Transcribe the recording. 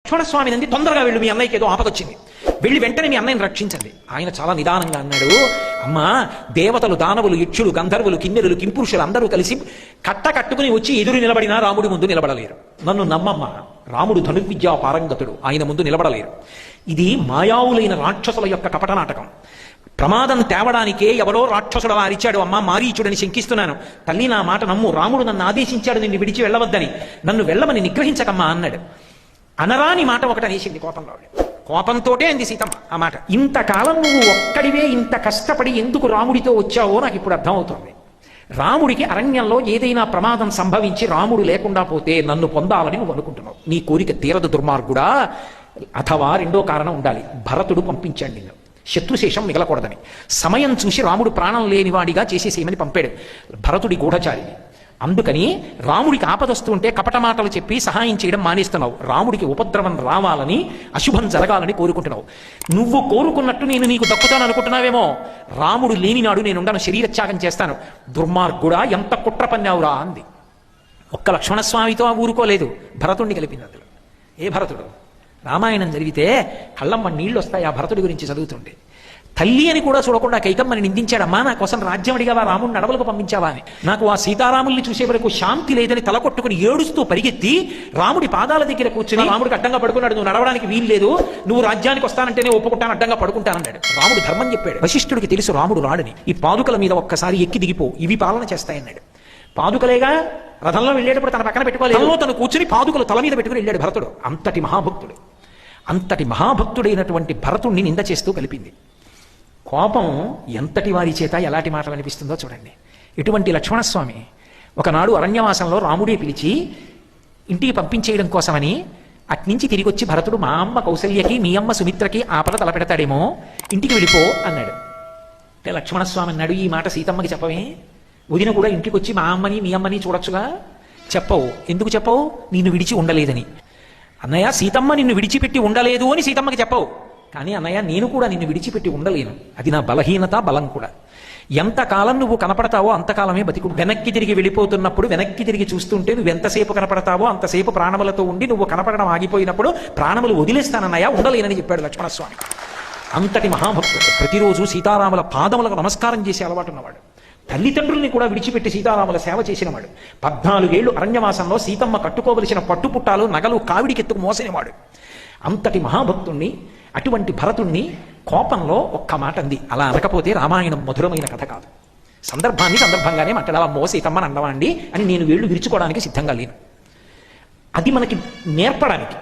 లక్ష్మణస్వామి నంది తొందరగా వెళ్ళు, మీ అన్నయ్యకి ఏదో ఆపదొచ్చింది, వెళ్ళి వెంటనే మీ అన్నయ్యని రక్షించండి. ఆయన చాలా నిదానంగా అన్నాడు, అమ్మా దేవతలు, దానవులు, యక్షులు, గంధర్వులు, కిన్నెరులు, కింపురుషులు అందరూ కలిసి కట్టుకుని వచ్చి ఎదురు నిలబడినా రాముడి ముందు నిలబడలేరు. నన్ను నమ్మమ్మ, రాముడు ధనుర్విద్యా పారంగతుడు, ఆయన ముందు నిలబడలేరు. ఇది మాయావులైన రాక్షసుల యొక్క కపట నాటకం. ప్రమాదం తేవడానికే ఎవరో రాక్షసుడు అలా అరిచాడు, అమ్మా మారీచుడని శంకిస్తున్నాను, తల్లి నా మాట నమ్ము, రాముడు నన్ను ఆదేశించాడు నిన్ను విడిచి వెళ్ళవద్దని, నన్ను వెళ్ళమని నిగ్రహించకమ్మా అన్నాడు. అనరాని మాట ఒకటి అనేసింది కోపంలో. కోపంతోటే అంది సీతమ్మ ఆ మాట. ఇంతకాలం నువ్వు ఒక్కడివే ఇంత కష్టపడి ఎందుకు రాముడితో వచ్చావో నాకు ఇప్పుడు అర్థమవుతోంది. రాముడికి అరణ్యంలో ఏదైనా ప్రమాదం సంభవించి రాముడు లేకుండా పోతే నన్ను పొందాలని నువ్వు అనుకుంటున్నావు. నీ కోరిక తీరదు దుర్మార్గుడా. అథవా రెండో కారణం ఉండాలి, భరతుడు పంపించాడు నిన్ను, శత్రుశేషం మిగలకూడదని. సమయం చూసి రాముడు ప్రాణం లేనివాడిగా చేసేసేయమని పంపాడు. భరతుడి గూఢచారి. అందుకని రాముడికి ఆపదొస్తుంటే కపట మాటలు చెప్పి సహాయం చేయడం మానేస్తున్నావు. రాముడికి ఉపద్రవం రావాలని, అశుభం జరగాలని కోరుకుంటున్నావు. నువ్వు కోరుకున్నట్టు నేను నీకు దక్కుతాను అనుకుంటున్నావేమో. రాముడు లేనినాడు నేనుండను, శరీరత్యాగం చేస్తాను. దుర్మార్గుడా, ఎంత కుట్ర పన్నావురా అంది. ఒక్క లక్ష్మణస్వామితో ఊరుకోలేదు, భరతుడిని కలిపింది అందులో. ఏ భరతుడు? రామాయణం జరిగితే కళ్ళమ్మ నీళ్లు వస్తాయి ఆ భరతుడి గురించి చదువుతుంటే. తల్లి అని కూడా చూడకుండా కైకమ్మని నిందించాడమ్మా, నా కోసం రాజ్యం అడిగావా, రాముడిని అడవులకు పంపించావా అని. నాకు ఆ సీతారాముల్ని చూసే వరకు శాంతి లేదని తలకొట్టుకుని ఏడుస్తూ పరిగెత్తి రాముడి పాదాల దగ్గర కూర్చుని, రాముడికి అడ్డంగా పడుకున్నాడు, నువ్వు నడవడానికి వీలు లేదు, నువ్వు రాజ్యానికి వస్తానంటేనే ఒప్పుకుంటాను, అడ్డంగా పడుకుంటానన్నాడు. రాముడు ధర్మం చెప్పాడు. వశిష్ఠుడికి తెలుసు రాముడు రాడని. ఈ పాదుకల మీద ఒక్కసారి ఎక్కి దిగిపో, ఇవి పాలన చేస్తాయన్నాడు. పాదుకలేగా రథంలో వెళ్ళేటప్పుడు తన పక్కన పెట్టుకోలేదు, తను కూర్చుని పాదుకలు తల మీద పెట్టుకుని వెళ్ళాడు భరతుడు. అంతటి మహాభక్తుడు. అంతటి మహాభక్తుడైనటువంటి భరతుడిని నింద చేస్తూ కలిపింది. కోపం ఎంతటి వారి చేత ఎలాంటి మాటలు అనిపిస్తుందో చూడండి. ఇటువంటి లక్ష్మణస్వామి ఒకనాడు అరణ్యవాసంలో రాముడే పిలిచి ఇంటికి పంపించేయడం కోసమని అట్నుంచి తిరిగి వచ్చి భరతుడు, మా అమ్మ కౌసల్యకి మీ అమ్మ సుమిత్రకి ఆపద తలపెడతాడేమో, ఇంటికి వెళ్ళిపో అన్నాడు. అంటే లక్ష్మణస్వామి అన్నాడు, ఈ మాట సీతమ్మకి చెప్పవే, వదిన కూడా ఇంటికి వచ్చి మా అమ్మని మీ అమ్మని చూడొచ్చుగా. చెప్పవు. ఎందుకు చెప్పవు? నిన్ను విడిచి ఉండలేదని. అన్నయ్య, సీతమ్మ నిన్ను విడిచిపెట్టి ఉండలేదు అని సీతమ్మకి చెప్పవు, కానీ అన్నయ్య నేను కూడా నిన్ను విడిచిపెట్టి ఉండలేను, అది నా బలహీనత, బలం కూడా. ఎంతకాలం నువ్వు కనపడతావో అంతకాలమే బతికు. వెనక్కి తిరిగి వెళ్ళిపోతున్నప్పుడు వెనక్కి తిరిగి చూస్తుంటే నువ్వు ఎంతసేపు కనపడతావో అంతసేపు ప్రాణములతో ఉండి, నువ్వు కనపడడం ఆగిపోయినప్పుడు ప్రాణములు వదిలేస్తానన్నయ్య, ఉండలేనని చెప్పాడు లక్ష్మణస్వామి. అంతటి మహాభక్తుడు. ప్రతిరోజు సీతారాముల పాదములకు నమస్కారం చేసే అలవాటు ఉన్నవాడు. తల్లిదండ్రుల్ని కూడా విడిచిపెట్టి సీతారాముల సేవ చేసినవాడు. 14 ఏళ్లు అరణ్యవాసంలో సీతమ్మ కట్టుకోవలసిన పట్టుపుట్టాలు, నగలు కావిడికెత్తుకు మోసినవాడు. అంతటి మహాభక్తుణ్ణి, అటువంటి భరతుణ్ణి కోపంలో ఒక్క మాట అంది. అలా అనకపోతే రామాయణం మధురమైన కథ కాదు. సందర్భాన్ని సందర్భంగానే మాట్లాడావా, మో సీతమ్మని అండవండి అని నేను వేళ్ళు విరుచుకోవడానికి సిద్ధంగా లేను. అది మనకి నేర్పడానికి.